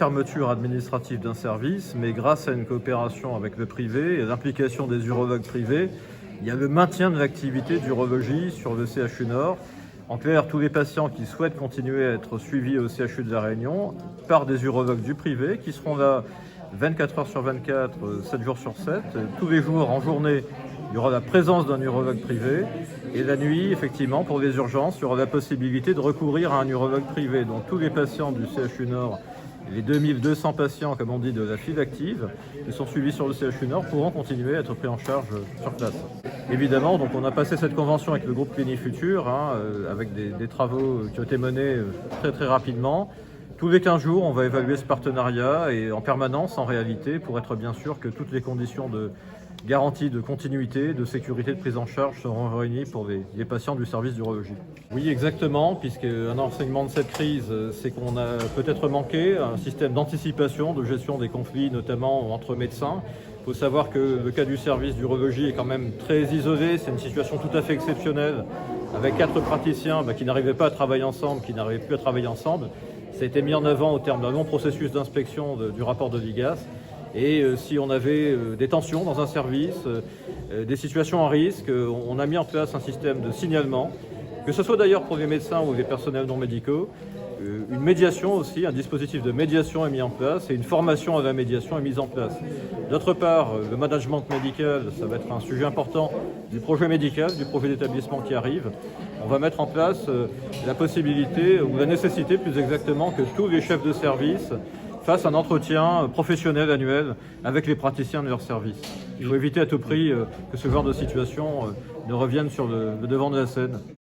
fermeture administrative d'un service, mais grâce à une coopération avec le privé et l'implication des urologues privés, il y a le maintien de l'activité d'urologie sur le CHU Nord. En clair, tous les patients qui souhaitent continuer à être suivis au CHU de La Réunion par des urologues du privé qui seront là 24 heures sur 24, 7 jours sur 7. Tous les jours, en journée, il y aura la présence d'un urologue privé. Et la nuit, effectivement, pour les urgences, il y aura la possibilité de recourir à un urologue privé. Donc tous les patients du CHU Nord, les 2200 patients, comme on dit, de la file active, qui sont suivis sur le CHU Nord, pourront continuer à être pris en charge sur place. Évidemment, donc on a passé cette convention avec le groupe Clinique Futur, avec des travaux qui ont été menés très rapidement. Tous les 15 jours, on va évaluer ce partenariat et en permanence, en réalité, pour être bien sûr que toutes les conditions de garantie de continuité, de sécurité de prise en charge seront réunies pour les patients du service d'urologie. Oui, exactement, puisqu'un enseignement de cette crise, c'est qu'on a peut-être manqué un système d'anticipation, de gestion des conflits, notamment entre médecins. Il faut savoir que le cas du service d'urologie est quand même très isolé, c'est une situation tout à fait exceptionnelle, avec 4 praticiens qui n'arrivaient pas à travailler ensemble, qui n'arrivaient plus à travailler ensemble. Ça a été mis en avant au terme d'un long processus d'inspection du rapport de l'IGAS. Et si on avait des tensions dans un service, des situations à risque, on a mis en place un système de signalement, que ce soit d'ailleurs pour les médecins ou les personnels non médicaux. Une médiation aussi, un dispositif de médiation est mis en place et une formation à la médiation est mise en place. D'autre part, le management médical, ça va être un sujet important du projet médical, du projet d'établissement qui arrive. On va mettre en place la possibilité, ou la nécessité plus exactement, que tous les chefs de service fassent un entretien professionnel annuel avec les praticiens de leur service. Il faut éviter à tout prix que ce genre de situation ne revienne sur le devant de la scène.